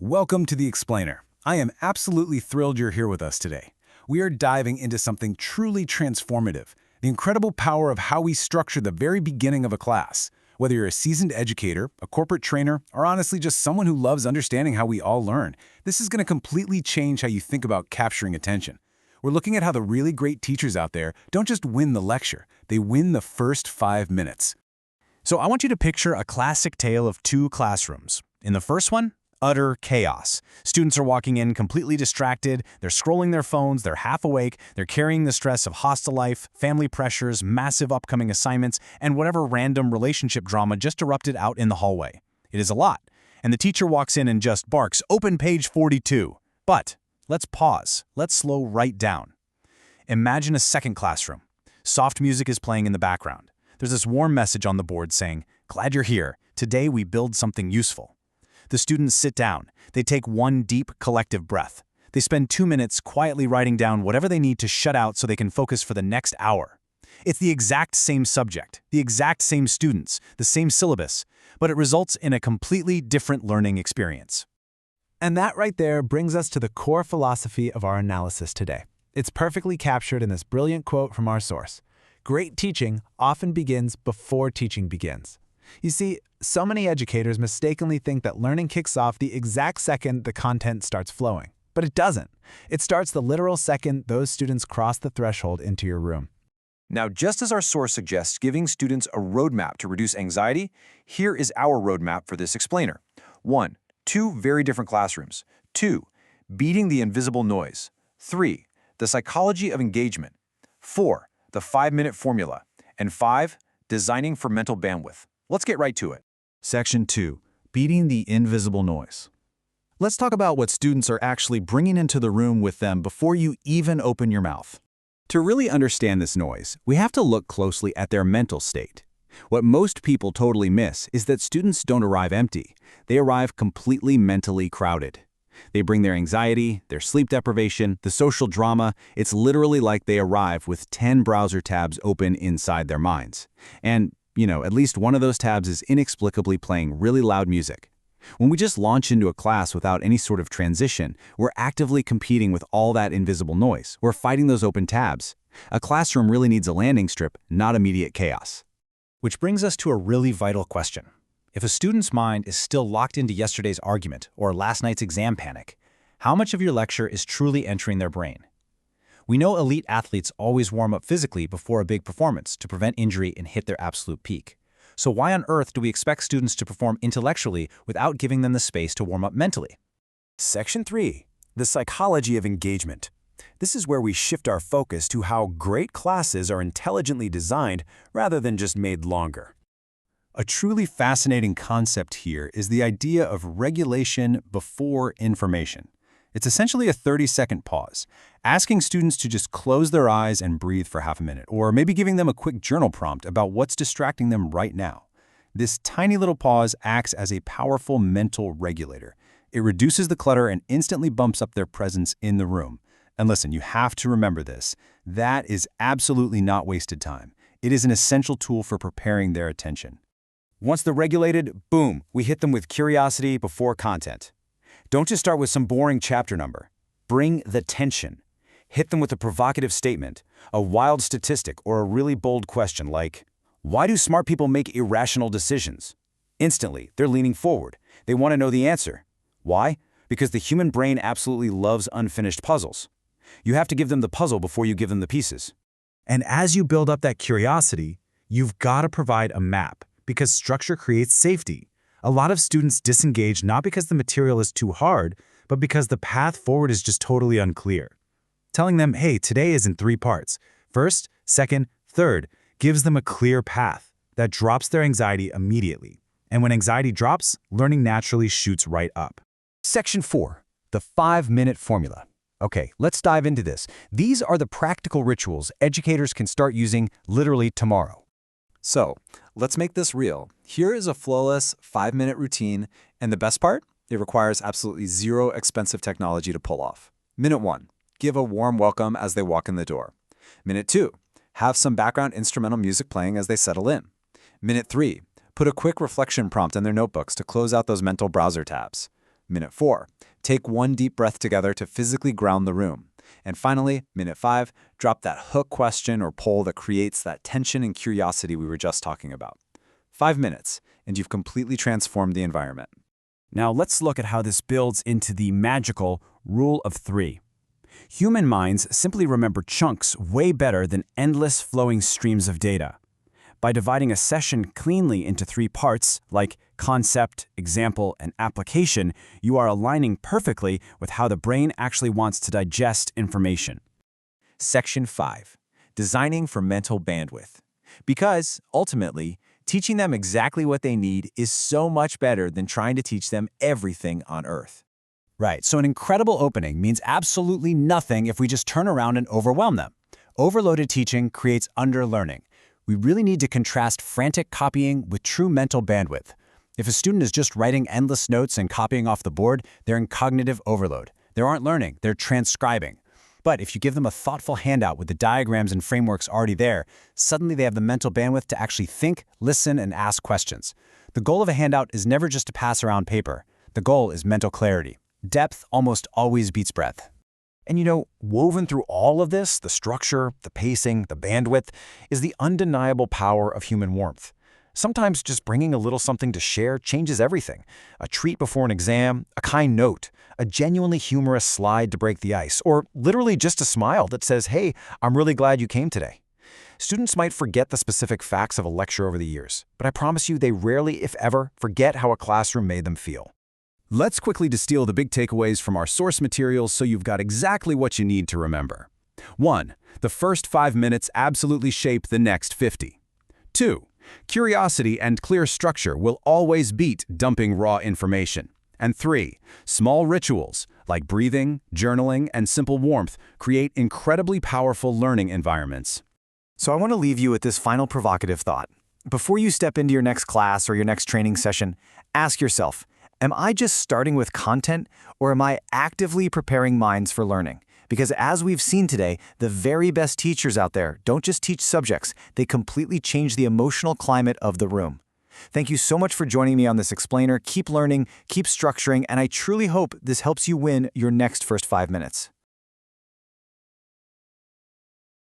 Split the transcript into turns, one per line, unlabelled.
Welcome to The Explainer. I am absolutely thrilled you're here with us today. We are diving into something truly transformative, the incredible power of how we structure the very beginning of a class. Whether you're a seasoned educator, a corporate trainer, or honestly just someone who loves understanding how we all learn, this is going to completely change how you think about capturing attention. We're looking at how the really great teachers out there don't just win the lecture, they win the first 5 minutes.
So I want you to picture a classic tale of two classrooms. In the first one, utter chaos. Students are walking in completely distracted, they're scrolling their phones, they're half awake, they're carrying the stress of hostel life, family pressures, massive upcoming assignments, and whatever random relationship drama just erupted out in the hallway. It is a lot, and the teacher walks in and just barks, "Open page 42. But let's pause, let's slow right down. Imagine a second classroom. Soft music is playing in the background. There's this warm message on the board saying, "Glad you're here. Today we build something useful." The students sit down. They take one deep, collective breath. They spend 2 minutes quietly writing down whatever they need to shut out so they can focus for the next hour. It's the exact same subject, the exact same students, the same syllabus, but it results in a completely different learning experience.
And that right there brings us to the core philosophy of our analysis today. It's perfectly captured in this brilliant quote from our source. Great teaching often begins before teaching begins. You see, so many educators mistakenly think that learning kicks off the exact second the content starts flowing. But it doesn't. It starts the literal second those students cross the threshold into your room.
Now, just as our source suggests giving students a roadmap to reduce anxiety, here is our roadmap for this explainer. 1. 2 very different classrooms. 2. Beating the invisible noise. 3. The psychology of engagement. 4. The 5-minute formula. And 5. Designing for mental bandwidth. Let's get right to it.
Section 2. Beating the invisible noise. Let's talk about what students are actually bringing into the room with them before you even open your mouth.
To really understand this noise, we have to look closely at their mental state. What most people totally miss is that students don't arrive empty. They arrive completely mentally crowded. They bring their anxiety, their sleep deprivation, the social drama. It's literally like they arrive with 10 browser tabs open inside their minds. And at least one of those tabs is inexplicably playing really loud music. When we just launch into a class without any sort of transition, we're actively competing with all that invisible noise. We're fighting those open tabs. A classroom really needs a landing strip, not immediate chaos.
Which brings us to a really vital question. If a student's mind is still locked into yesterday's argument or last night's exam panic, how much of your lecture is truly entering their brain? We know elite athletes always warm up physically before a big performance to prevent injury and hit their absolute peak. So why on earth do we expect students to perform intellectually without giving them the space to warm up mentally?
Section 3. The psychology of engagement. This is where we shift our focus to how great classes are intelligently designed rather than just made longer. A truly fascinating concept here is the idea of regulation before information. It's essentially a 30-second pause, asking students to just close their eyes and breathe for half a minute, or maybe giving them a quick journal prompt about what's distracting them right now. This tiny little pause acts as a powerful mental regulator. It reduces the clutter and instantly bumps up their presence in the room. And listen, you have to remember this. That is absolutely not wasted time. It is an essential tool for preparing their attention. Once they're regulated, boom, we hit them with curiosity before content. Don't just start with some boring chapter number. Bring the tension. Hit them with a provocative statement, a wild statistic, or a really bold question like, why do smart people make irrational decisions? Instantly, they're leaning forward. They want to know the answer. Why? Because the human brain absolutely loves unfinished puzzles. You have to give them the puzzle before you give them the pieces.
And as you build up that curiosity, you've got to provide a map, because structure creates safety. A lot of students disengage not because the material is too hard, but because the path forward is just totally unclear. Telling them, hey, today is in 3 parts. First, second, third, gives them a clear path that drops their anxiety immediately. And when anxiety drops, learning naturally shoots right up.
Section 4. The 5-minute formula. Okay, let's dive into this. These are the practical rituals educators can start using literally tomorrow.
So, let's make this real. Here is a flawless 5-minute routine, and the best part? It requires absolutely zero expensive technology to pull off. Minute 1. Give a warm welcome as they walk in the door. Minute 2. Have some background instrumental music playing as they settle in. Minute 3. Put a quick reflection prompt in their notebooks to close out those mental browser tabs. Minute 4, take one deep breath together to physically ground the room. And finally, minute 5, drop that hook question or poll that creates that tension and curiosity we were just talking about. 5 minutes, and you've completely transformed the environment.
Now let's look at how this builds into the magical rule of 3. Human minds simply remember chunks way better than endless flowing streams of data. By dividing a session cleanly into 3 parts, like concept, example, and application, you are aligning perfectly with how the brain actually wants to digest information.
Section 5. Designing for mental bandwidth. Because, ultimately, teaching them exactly what they need is so much better than trying to teach them everything on Earth.
Right, so an incredible opening means absolutely nothing if we just turn around and overwhelm them. Overloaded teaching creates underlearning. We really need to contrast frantic copying with true mental bandwidth. If a student is just writing endless notes and copying off the board, they're in cognitive overload. They aren't learning, they're transcribing. But if you give them a thoughtful handout with the diagrams and frameworks already there, suddenly they have the mental bandwidth to actually think, listen, and ask questions. The goal of a handout is never just to pass around paper. The goal is mental clarity. Depth almost always beats breadth.
And woven through all of this, the structure, the pacing, the bandwidth, is the undeniable power of human warmth. Sometimes just bringing a little something to share changes everything. A treat before an exam, a kind note, a genuinely humorous slide to break the ice, or literally just a smile that says, "Hey, I'm really glad you came today." Students might forget the specific facts of a lecture over the years, but I promise you they rarely, if ever, forget how a classroom made them feel.
Let's quickly distill the big takeaways from our source materials so you've got exactly what you need to remember. 1. The first 5 minutes absolutely shape the next 50. 2. Curiosity and clear structure will always beat dumping raw information. And 3. Small rituals, like breathing, journaling, and simple warmth, create incredibly powerful learning environments.
So I want to leave you with this final provocative thought. Before you step into your next class or your next training session, ask yourself, am I just starting with content, or am I actively preparing minds for learning? Because as we've seen today, the very best teachers out there don't just teach subjects, they completely change the emotional climate of the room. Thank you so much for joining me on this explainer. Keep learning, keep structuring, and I truly hope this helps you win your next first 5 minutes.